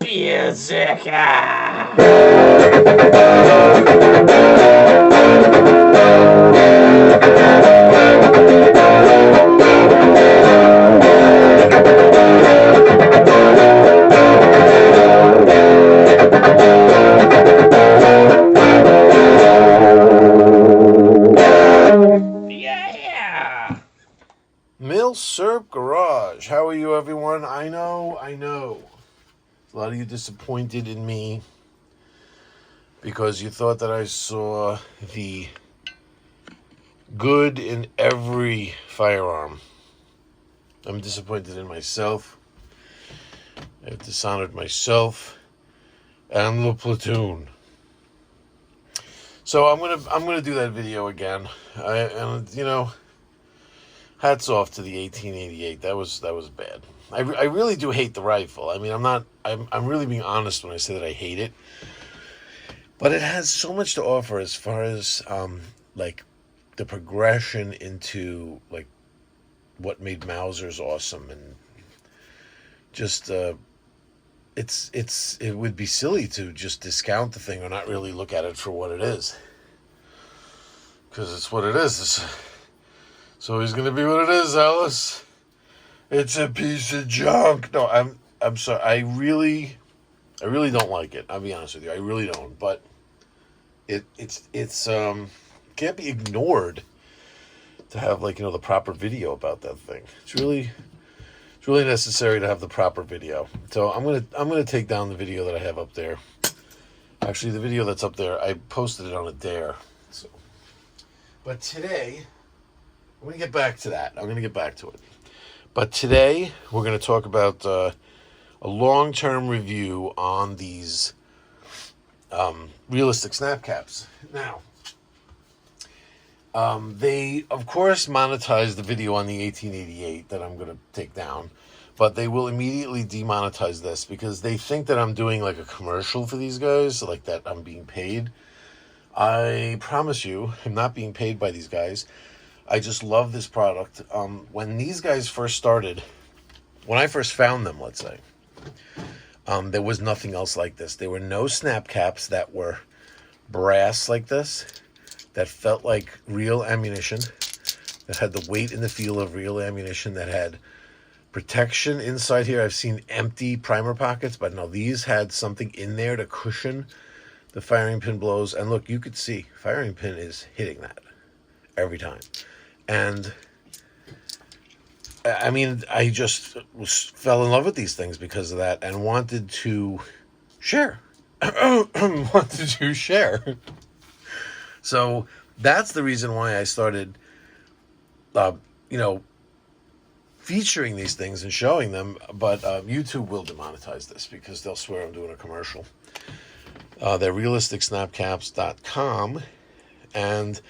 Music. Yeah. Milsurp Garage. How are you, everyone? I know. A lot of you disappointed in me because you thought that I saw the good in every firearm. I'm disappointed in myself. I've dishonored myself and the platoon. So I'm gonna do that video again. Hats off to the 1888. That was bad. I really do hate the rifle. I mean, I'm really being honest when I say that I hate it. But it has so much to offer as far as like the progression into like what made Mausers awesome, and just it would be silly to just discount the thing or not really look at it for what it is, because it's what it is. It's always going to be what it is, Alice. It's a piece of junk. No, I'm sorry. I really don't like it. I'll be honest with you. I really don't. But it's can't be ignored to have the proper video about that thing. It's really necessary to have the proper video. So I'm gonna take down the video that I have up there. Actually, the video that's up there, I posted it on a dare. So, but today, I'm gonna get back to that. I'm gonna get back to it. But today, we're gonna talk about a long-term review on these realistic snap caps. Now, they, of course, monetized the video on the 1888 that I'm going to take down, but they will immediately demonetize this because they think that I'm doing like a commercial for these guys, like that I'm being paid. I promise you, I'm not being paid by these guys. I just love this product. When these guys first started, when I first found them, let's say, there was nothing else like this. There were no snap caps that were brass like this, that felt like real ammunition, that had the weight and the feel of real ammunition, that had protection inside here. I've seen empty primer pockets, but no, these had something in there to cushion the firing pin blows. And look, you could see firing pin is hitting that every time. And I mean, I just fell in love with these things because of that and wanted to share. Wanted to share. So that's the reason why I started, featuring these things and showing them. But YouTube will demonetize this because they'll swear I'm doing a commercial. They're realisticsnapcaps.com, and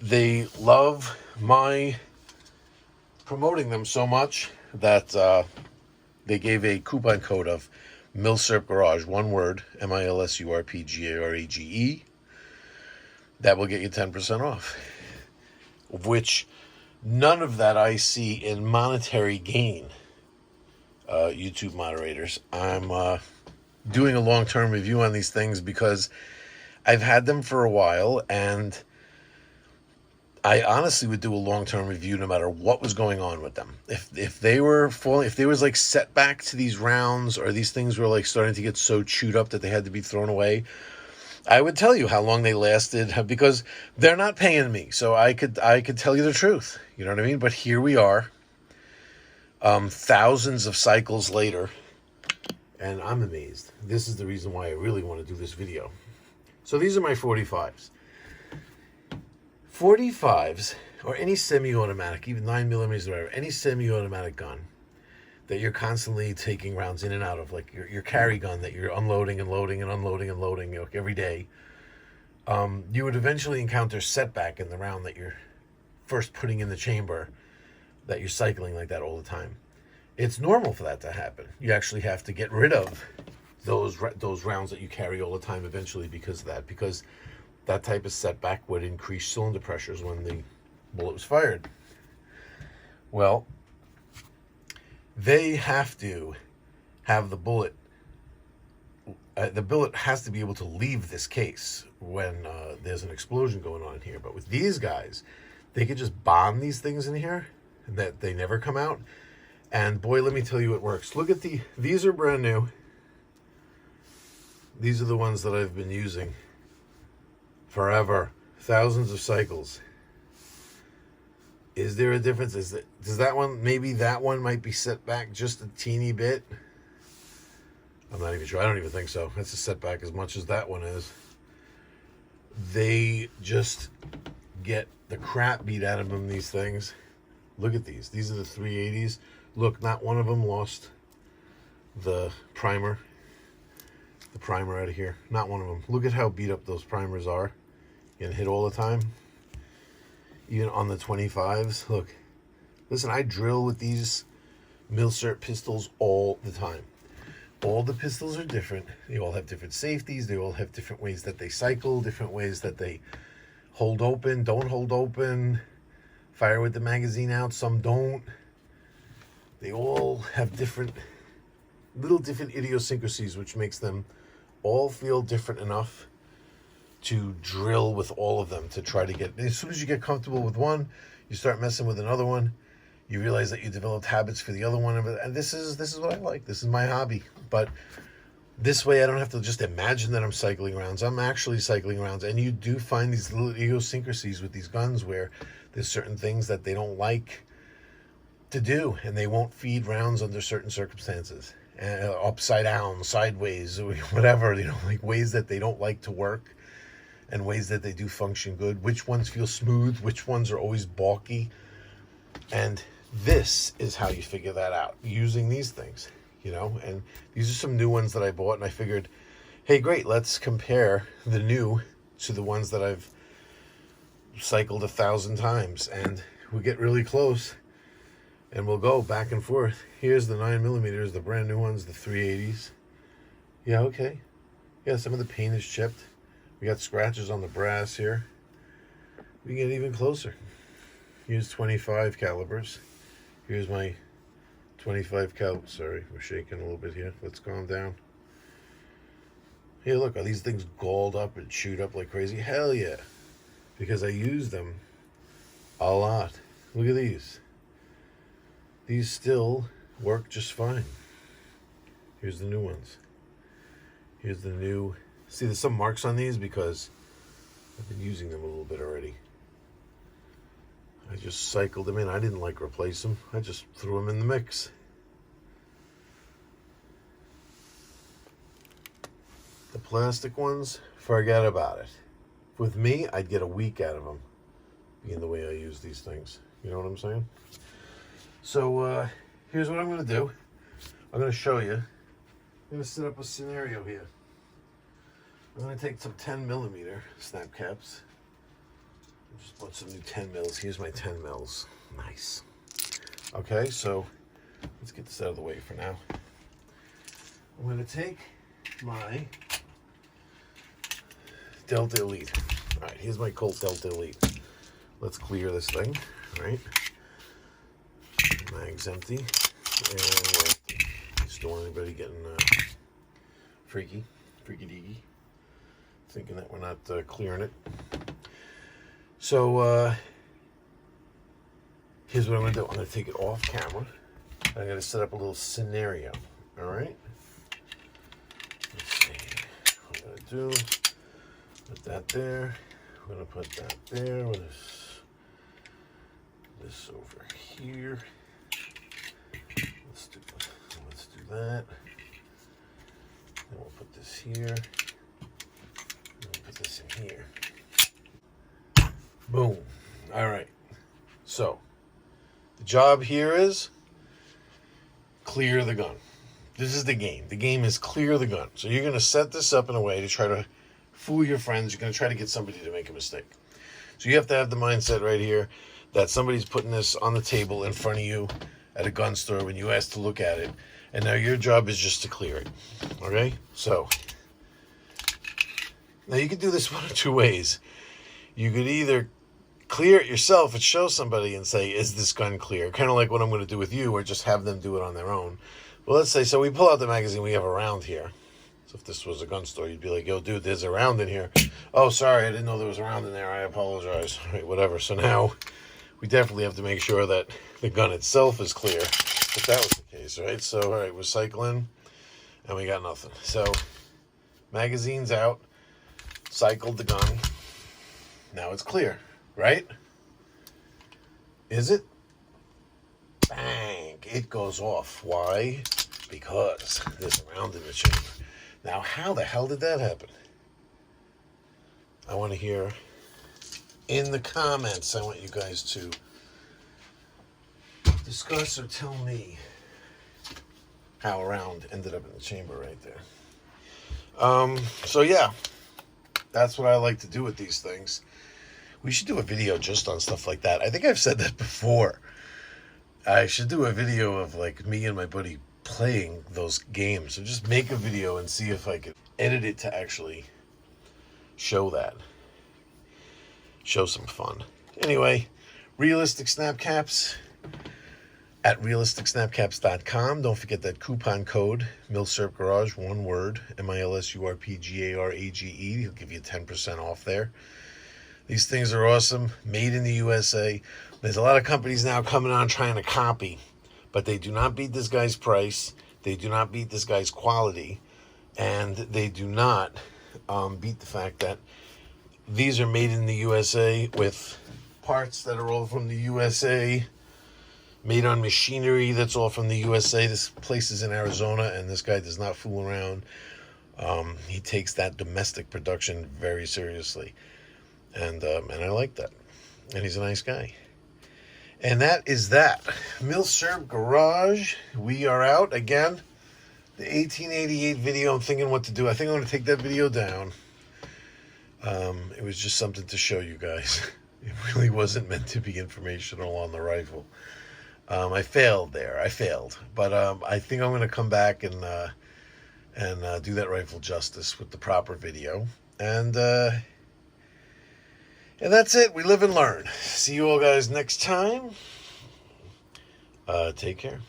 they love my promoting them so much that they gave a coupon code of Milsurp Garage, one word, MILSURPGARAGE. That will get you 10% off, which none of that I see in monetary gain. YouTube moderators, I'm doing a long-term review on these things because I've had them for a while, and I honestly would do a long-term review no matter what was going on with them. If they were falling, if there was like setback to these rounds, or these things were like starting to get so chewed up that they had to be thrown away, I would tell you how long they lasted, because they're not paying me, so I could tell you the truth. You know what I mean? But here we are, thousands of cycles later, and I'm amazed. This is the reason why I really want to do this video. So these are my 45s. 45s, or any semi-automatic, even 9mm or whatever, any semi-automatic gun that you're constantly taking rounds in and out of, like your carry gun that you're unloading and loading and unloading and loading, every day, you would eventually encounter setback in the round that you're first putting in the chamber, that you're cycling like that all the time. It's normal for that to happen. You actually have to get rid of those rounds that you carry all the time eventually because of that, because that type of setback would increase cylinder pressures when the bullet was fired. Well, they have to have the bullet the bullet has to be able to leave this case when there's an explosion going on here. But with these guys, they could just bomb these things in here and that they never come out. And boy, let me tell you, it works. Look at these are brand new. These are the ones that I've been using forever, thousands of cycles. Is there a difference? Does that one, maybe that one might be set back just a teeny bit? I'm not even sure. I don't even think so. That's a setback as much as that one is. They just get the crap beat out of them, these things. Look at these. These are the 380s. Look, not one of them lost the primer. The primer out of here. Not one of them. Look at how beat up those primers are. Getting hit all the time. Even on the 25s. Look. Listen, I drill with these Milsurp pistols all the time. All the pistols are different. They all have different safeties. They all have different ways that they cycle, different ways that they hold open, don't hold open, fire with the magazine out, some don't. They all have different idiosyncrasies, which makes them all feel different enough to drill with all of them, to try to get, as soon as you get comfortable with one, you start messing with another one. You realize that you developed habits for the other one, and this is what I like. This is my hobby. But this way, I don't have to just imagine that I'm cycling rounds. I'm actually cycling rounds, and you do find these little idiosyncrasies with these guns where there's certain things that they don't like to do, and they won't feed rounds under certain circumstances, upside down, sideways, or whatever. Like ways that they don't like to work, and ways that they do function good. Which ones feel smooth? Which ones are always balky? And this is how you figure that out, using these things, and these are some new ones that I bought, and I figured, hey, great, let's compare the new to the ones that I've cycled 1,000 times, and we'll get really close, and we'll go back and forth. Here's the 9mm, the brand new ones, the 380s. Yeah, okay. Yeah, some of the paint is chipped. We got scratches on the brass here. We can get even closer. Here's 25 calibers. Here's my 25 cal. Sorry, we're shaking a little bit here. Let's calm down. Hey, look, are these things galled up and chewed up like crazy? Hell yeah. Because I use them a lot. Look at these. These still work just fine. Here's the new ones. Here's the new. See, there's some marks on these because I've been using them a little bit already. I just cycled them in. I didn't replace them. I just threw them in the mix. The plastic ones, forget about it. With me, I'd get a week out of them, being the way I use these things. You know what I'm saying? So here's what I'm going to do. I'm going to show you. I'm going to set up a scenario here. I'm going to take some 10mm snap caps. Just bought some new 10 mils. Here's my 10 mils. Nice. Okay, so let's get this out of the way for now. I'm going to take my Delta Elite. All right, here's my Colt Delta Elite. Let's clear this thing. All right. Mag's empty. And we're empty. Just don't want anybody getting freaky deaky, thinking that we're not clearing it. So here's what I'm going to do. I'm going to take it off camera. I'm going to set up a little scenario. All right. Let's see what I'm going to do. Put that there. I'm going to put that there. With this over here. Let's do that. Then we'll put this here. And we'll put this in here. Boom. All right. So the job here is clear the gun. This is the game. The game is clear the gun. So you're going to set this up in a way to try to fool your friends. You're going to try to get somebody to make a mistake. So you have to have the mindset right here that somebody's putting this on the table in front of you at a gun store when you ask to look at it. And now your job is just to clear it. Okay? So now you can do this one of two ways. You could either clear it yourself and show somebody and say, is this gun clear? Kind of like what I'm going to do with you, or just have them do it on their own. Well, let's say, so we pull out the magazine, we have a round here. So if this was a gun store, you'd be like, yo, dude, there's a round in here. Oh, sorry, I didn't know there was a round in there. I apologize. All right, whatever. So now we definitely have to make sure that the gun itself is clear. If that was the case, right? So, all right, we're cycling, and we got nothing. So, magazine's out. Cycled the gun. Now it's clear, right? Is it? Bang! It goes off. Why? Because there's a round in the chamber. Now, how the hell did that happen? I want to hear in the comments. I want you guys to discuss or tell me how a round ended up in the chamber right there. So yeah, that's what I like to do with these things. We should do a video just on stuff like that. I think I've said that before. I should do a video of like me and my buddy playing those games. So just make a video and see if I could edit it to actually show that. Show some fun. Anyway, realistic snap caps at realisticsnapcaps.com. Don't forget that coupon code, Milsurp Garage, one word, MILSURPGARAGE. He'll give you 10% off there. These things are awesome, made in the USA. There's a lot of companies now coming on trying to copy, but they do not beat this guy's price. They do not beat this guy's quality. And they do not beat the fact that these are made in the USA with parts that are all from the USA, made on machinery that's all from the USA. This place is in Arizona, and this guy does not fool around. He takes that domestic production very seriously. And I like that. And he's a nice guy. And that is that. Milsurp Garage. We are out. Again, the 1888 video. I'm thinking what to do. I think I'm going to take that video down. It was just something to show you guys. It really wasn't meant to be informational on the rifle. I failed there. I failed. But I think I'm going to come back and do that rifle justice with the proper video. And that's it. We live and learn. See you all guys next time. Take care.